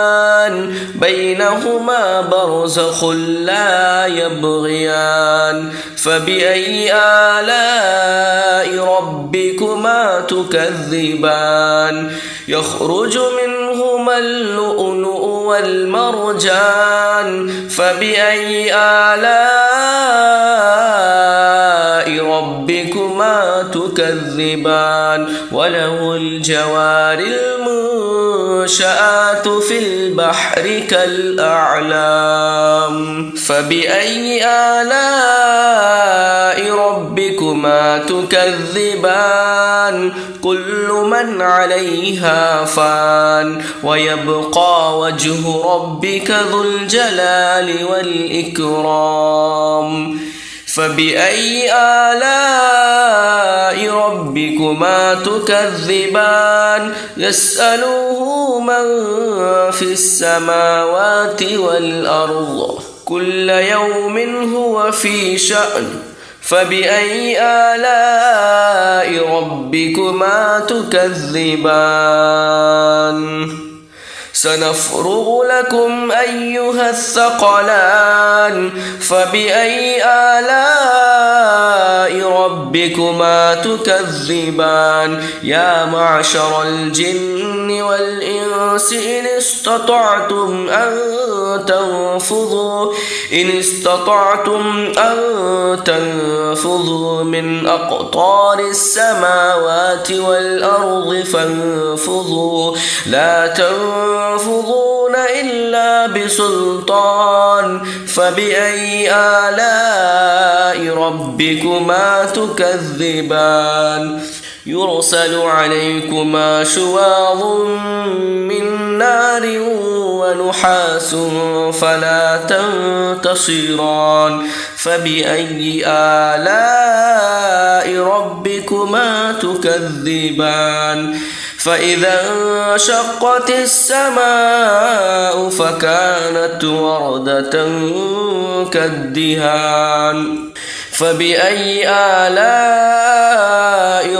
بينهما برزخ لا يبغيان فبأي آلاء ربكما تكذبان يخرج منهما اللؤلؤ والمرجان فبأي آلاء ربكما تكذبان وله الجوار المنشآت في البحر كالأعلام فبأي آلاء ربكما تكذبان كل من عليها فان ويبقى وجه ربك ذو الجلال والإكرام فبأي آلاء ربكما تكذبان يسأله من في السماوات والأرض كل يوم هو في شأن فبأي آلاء ربكما تكذبان سنفرغ لكم أيها الثقلان فبأي آلاء ربكما تكذبان يا معشر الجن والإنس إن استطعتم أن تنفذوا من أقطار السماوات والأرض فانفذوا لا تنفذون إلا بسلطان فبأي آلاء ربكما تكذبان يرسل عليكما شواظ من نار ونحاس فلا تنتصران فبأي آلاء ربكما تكذبان فإذا انشقت السماء فكانت وردة كالدهان فبأي آلاء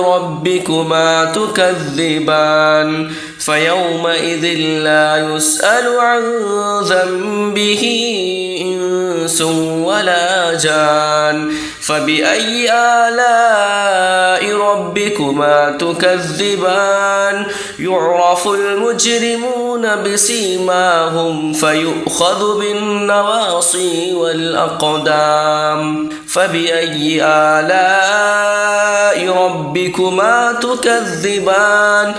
ربكما تكذبان فيومئذ لا يسأل عن ذنبه إنس ولا جان فبأي آلاء ربكما تكذبان يعرف المجرمون بسيماهم فيؤخذ بالنواصي والأقدام فبأي آلاء ربكما تكذبان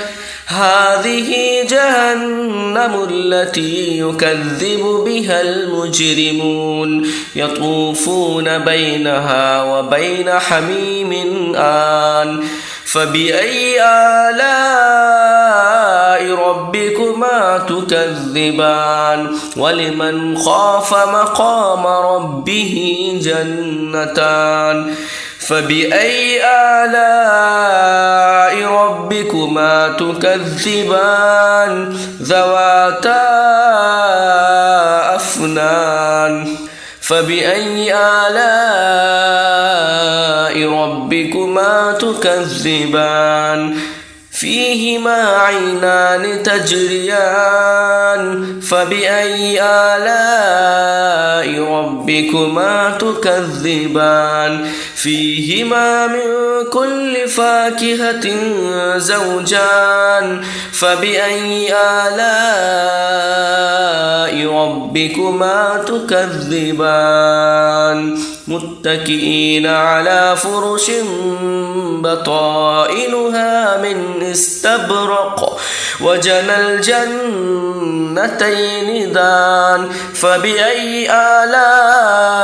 هذه جهنم التي يكذب بها المجرمون يطوفون بينها وبين حميم آن فبأي آلاء ربكما تكذبان ولمن خاف مقام ربه جنتان فبأي آلاء ربكما تكذبان ذواتا أفنان فبأي آلاء ربكما تكذبان فيهما عينان تجريان فبأي آلاء ربكما تكذبان فيهما من كل فاكهة زوجان فبأي آلاء ربكما تكذبان متكئين على فرش بطائنها من استبرق وجنى الجنتين دان فبأي آلاء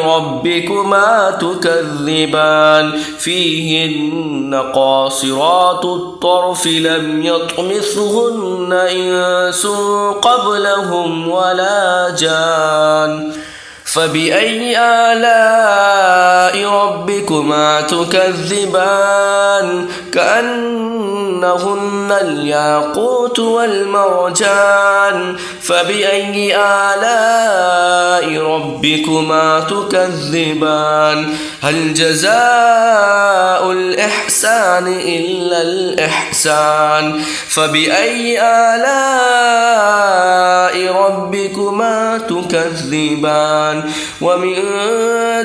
ربكما تكذبان فيهن قاصرات الطرف لم يطمثهن إنس قبلهم ولا جان فبأي آلاء ربكما تكذبان كأنهن الياقوت والمرجان فبأي آلاء ربكما تكذبان هل جزاء الإحسان إلا الإحسان فبأي آلاء ربكما تكذبان ومن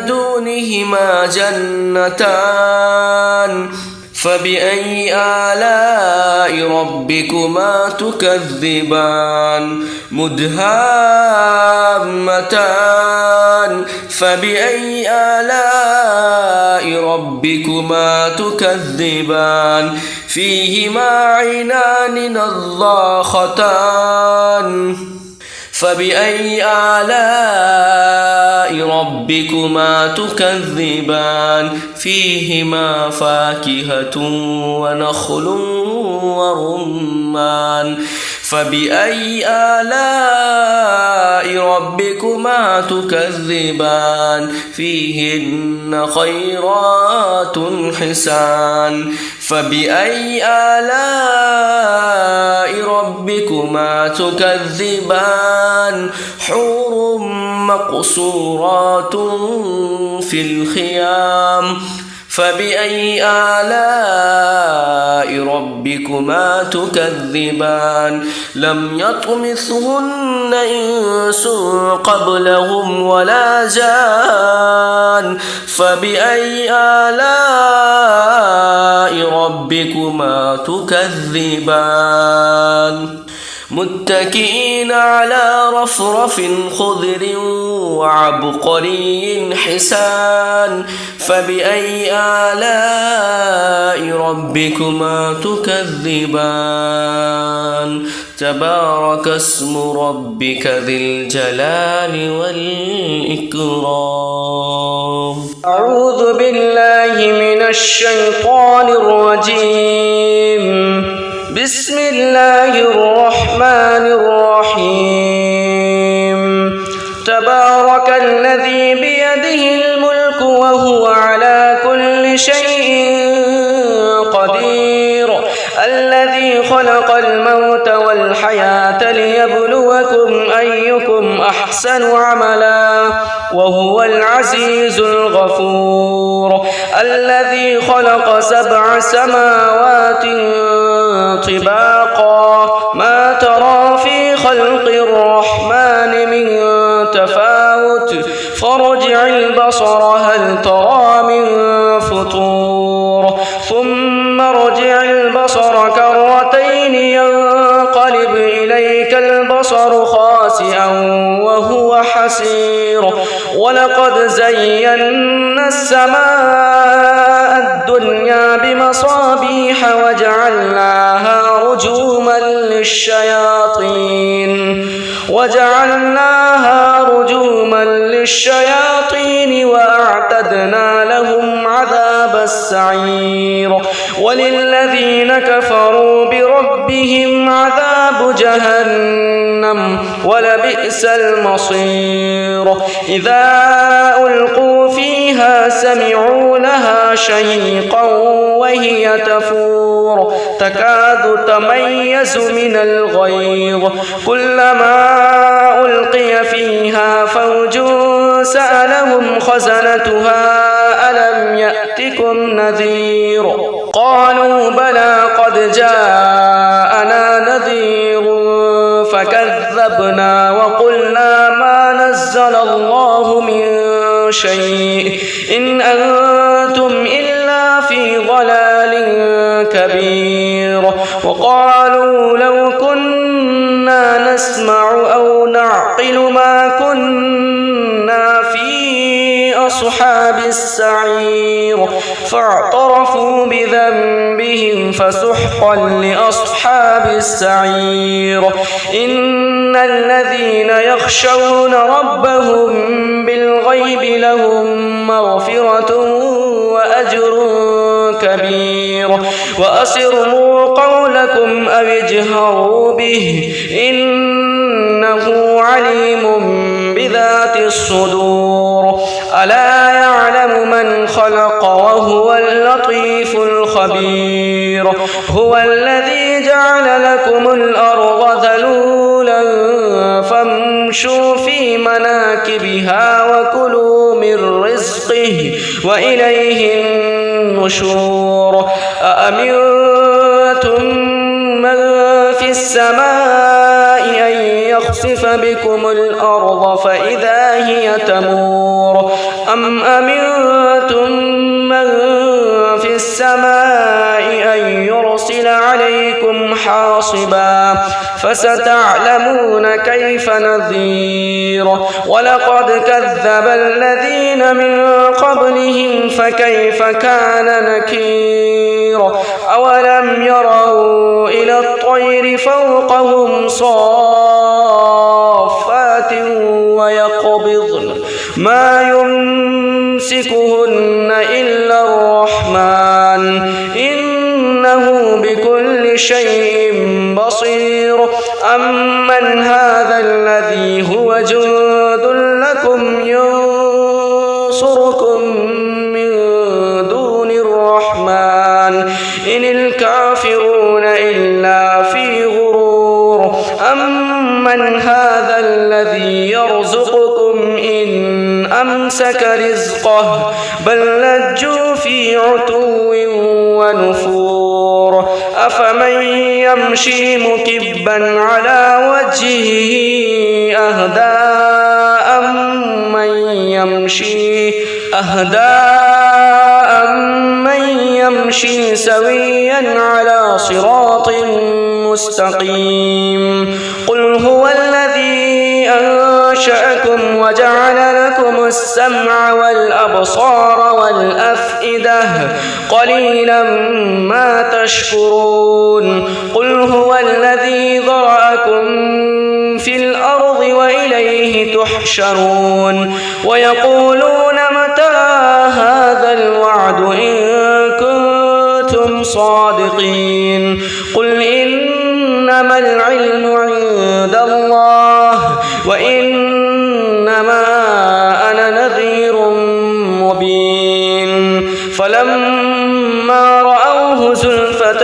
دونهما جنتان فبأي آلاء ربكما تكذبان مدهامتان فبأي آلاء ربكما تكذبان فيهما عينان نضاختان فبأي آلاء ربكما تكذبان فيهما فاكهة ونخل ورمان فبأي آلاء ربكما تكذبان فيهن خيرات حسان فبأي آلاء ربكما تكذبان حور مقصورات في الخيام فبأي آلاء ربكما تكذبان لم يطمثهن إنس قبلهم ولا جان فبأي آلاء ربكما تكذبان متكئين على رفرف خضر وعبقري حسان فبأي آلاء ربكما تكذبان تبارك اسم ربك ذي الجلال والإكرام أعوذ بالله من الشيطان الرجيم بسم الله الرحمن الرحيم تبارك الذي بيده الملك وهو على كل شيء قدير الذي خلق الموت والحياة ليبلوكم أيكم أحسن عملا وهو العزيز الغفور الذي خلق 7 سماوات طباقا ما ترى في خلق الرحمن من تفاوت فارجع البصر هل ترى من فطور ثم ارجع البصر كرتين ينقلب إليك البصر خاسئا وهو حسير ولقد زينا السماء الدنيا بمصابيح وجعلناها رجوما للشياطين وأعتدنا لهم عذاب السعير وللذين كفروا بربهم عذاب جهنم ولبئس المصير إذا ألقوا فيها سمعوا لها شهيقا وهي تفور تكاد تميز من الغيظ كلما ألقي فيها فوج سألهم خزنتها ألم يأتكم نذير قالوا بلى قد جاءنا نذير فكذبنا وقلنا ما نزل الله من شيء إن أنتم إلا في ضلال كبير وقالوا لو كنا نسمع أو نعقل ما كنا في أصحاب السعير فاعترفوا بذنبهم فسحقا لأصحاب السعير إن الذين يخشون ربهم بالغيب لهم مغفرة وأجر كبير وأسروا قولكم أو اجهروا به إنه عليم بذات الصدور ألا يعلم من خلق وهو اللطيف الخبير هو الذي جعل لكم الأرض ذلولا فامشوا في مناكبها وكلوا من رزقه وإليه النشور أأمنتم من في السماء أن يخسف بكم الأرض فإذا هي تمور أم أمنتم من في السماء أن يرسل عليكم حاصبا فستعلمون كيف نذير ولقد كذب الذين من قبلهم فكيف كان نكير أولم يروا إلى الطير فوقهم صافات ويقبضن ما يمسكهن إلا الرحمن إنه بكل شيء بصير أمن هذا الذي هو جند لكم ينصركم من دون الرحمن إن الكافرون إلا في غرور أمن هذا الذي يرزقكم إن أمسك رزقه بل لجوا في عتو ونفور أفمن يمشي مكبا على وجهه أهدى أمن يمشي سويا على صراط مستقيم قل هو الذي أنشأكم وجعل لكم السمع والأبصار والأفئدة قليلا ما تشكرون قل هو الذي ذرأكم في الأرض وإليه تحشرون ويقولون متى هذا الوعد إن كنتم صادقين قل إنما العلم عند الله وإنما أنا نذير مبين فلما رأوه زلفة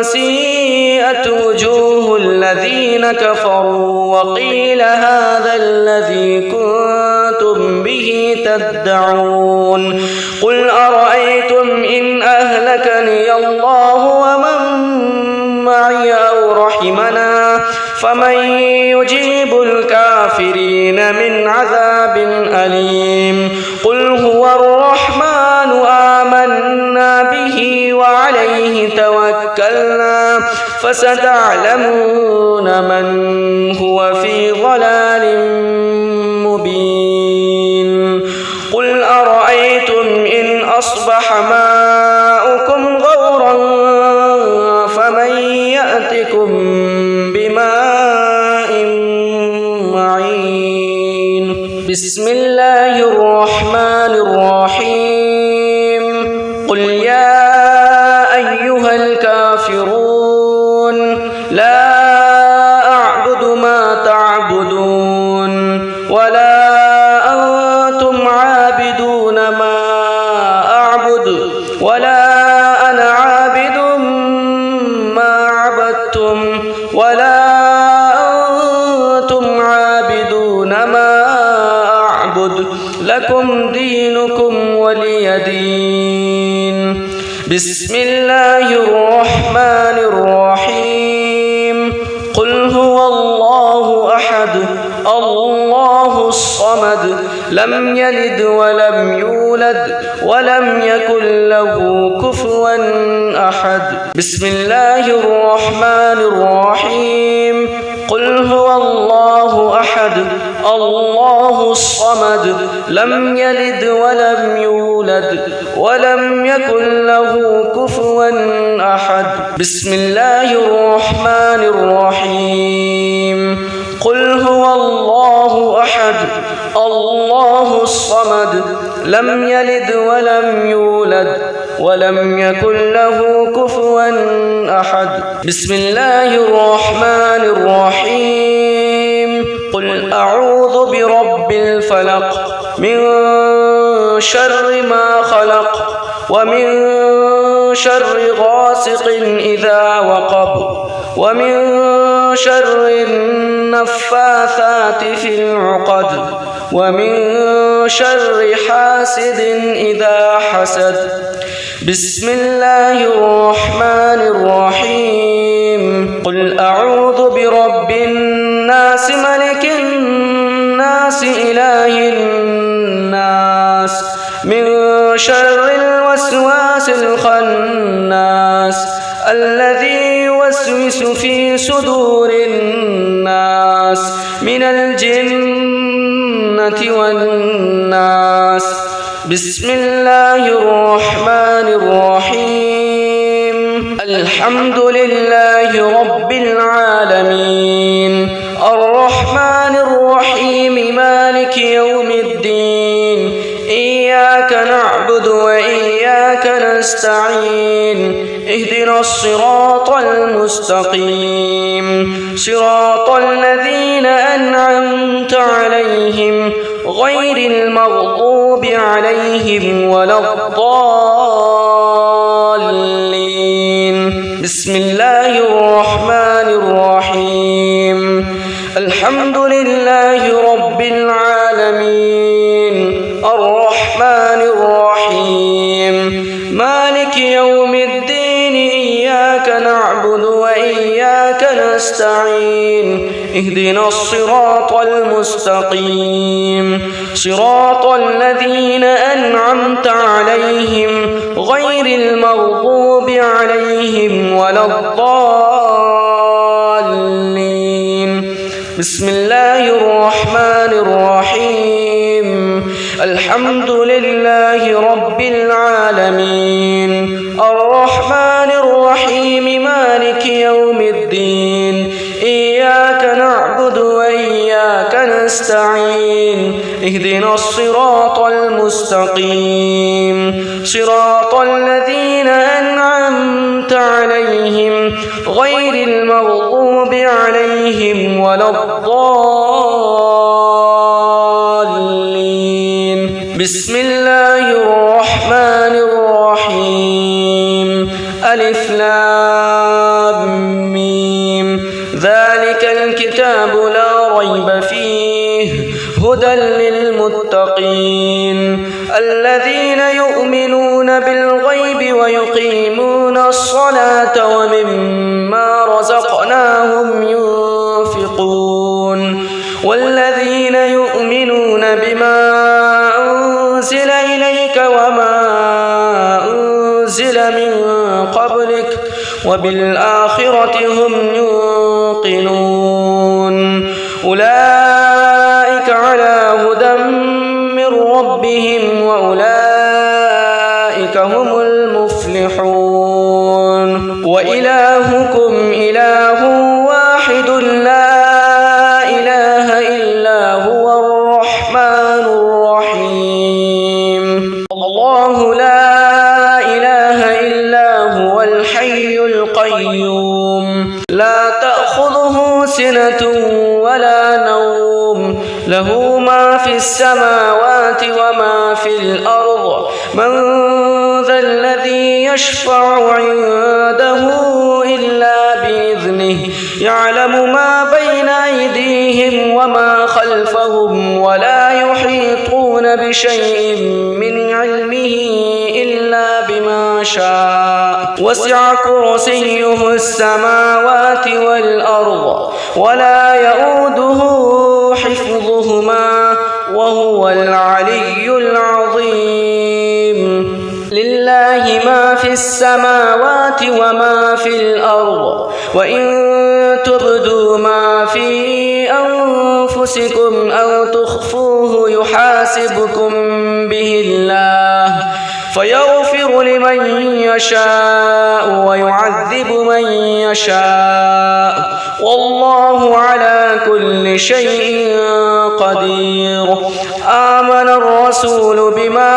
سيئت وجوه الذين كفروا وقيل هذا الذي كنتم به تدعون قل أرأيتم إن أهلكني الله ومن معي أو رحمنا فمن يجيب الكافرين من عذاب أليم قل هو الرحمن آمنا به وعليه توكلنا فستعلمون من هو في ضلال مبين قل أرأيتم إن أصبح ماؤكم غورا فمن يأتكم بماء معين بسم الله الرحمن الرحيم قل يا أيها الكافرون لا أعبد ما تعبدون ولا أنتم عابدون ما أعبد ولا أنا عابد ما عبدتم ولا أنتم عابدون ما أعبد لكم دينكم ولي دين. بسم الله الرحمن الرحيم. قل هو الله أحد الله الصمد لم يلد ولم يولد ولم يكن له كفوا أحد. بسم الله الرحمن الرحيم. قل هو الله أحد الله الصمد لم يلد ولم يولد ولم يكن له كفوا أحد. بسم الله الرحمن الرحيم. قل هو الله أحد الله الصمد لم يلد ولم يولد ولم يكن له كفوا أحد. بسم الله الرحمن الرحيم. قل أعوذ برب الفلق من شر ما خلق ومن شر غاسق إذا وقب ومن شر النفاثات في العقد ومن شر حاسد إذا حسد. بسم الله الرحمن الرحيم. قل أعوذ برب الناس ملك الناس إله الناس من شر الوسواس الخناس الذي يوسوس في صدور الناس من الجنة والناس. بسم الله الرحمن الرحيم. الحمد لله رب العالمين الرحمن الرحيم مالك يوم الدين إياك نعبد وإياك نستعين اهدنا الصراط المستقيم صراط الذين أنعمت عليهم غير المغضوب عليهم ولا الضالين. بسم الله الرحمن الرحيم. الحمد لله رب العالمين الرحمن الرحيم مالك يوم الدين إياك نعبد وإياك نستعين اهدنا الصراط المستقيم صراط الذين أنعمت عليهم غير المغضوب عليهم ولا الضالين. بسم الله الرحمن الرحيم. الحمد لله رب العالمين الرحمن الرحيم مالك يوم الدين إياك نعبد وإياك نستعين اهدنا الصراط المستقيم صراط الذين أنعمت عليهم غير المغضوب عليهم ولا الضالين. بسم الله الرحمن الرحيم. ألف لام ميم ذلك الكتاب لا ريب فيه هدى للمتقين الذين يؤمنون بالغيب ويقيمون الصلاة ومما رزقناهم ينفقون والذين يؤمنون بما أنزل إليك وما أنزل من قبلك وبالآخرة هم يوقنون أولئك على هدى من ربهم وأولئك هم المفلحون. وإلهكم إله واحد لا إله إلا هو الرحمن الرحيم. الله لا إله إلا هو الحي القيوم لا تأخذه سنة ولا نوم له ما في السماوات وما في الأرض من ذا الذي يشفع عنده إلا بإذنه يعلم ما بين أيديهم وما خلفهم ولا يحيطون يحيطون بشيء من علمه إلا بما شاء وسع كرسيه السماوات والأرض ولا يؤوده حفظهما وهو العلي العظيم لله ما في السماوات وما في الأرض وإن تبدوا ما في أنفسكم أو تخفوه يحاسبكم به الله فيغفر لمن يشاء ويعذب من يشاء والله على كل شيء قدير آمن الرسول بما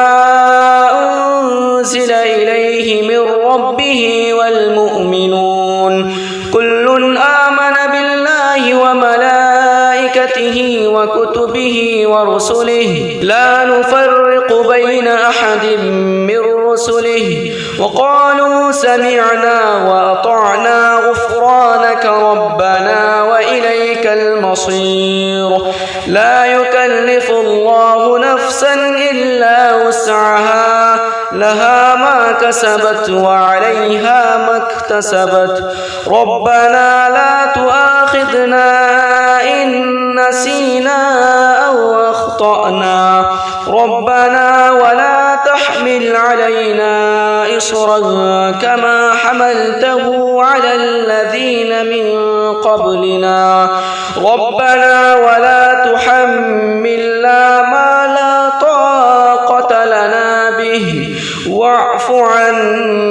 أنزل إليه من ربه والمؤمنون كل آمن بالله وملائكته وكتبه ورسله لا نفرق بين أحد من رسله وقالوا سمعنا وأطعنا غفرانك ربنا وإليك المصير لا يكلف الله نفسا إلا وسعها لها ما كسبت وعليها ما اكتسبت ربنا لا تؤاخذنا إن نسينا أو أخطأنا ربنا ولا تحمل علينا إصرا كما حملته على الذين من قبلنا ربنا ولا تحملنا ما لا طاقة لنا به واعف عنا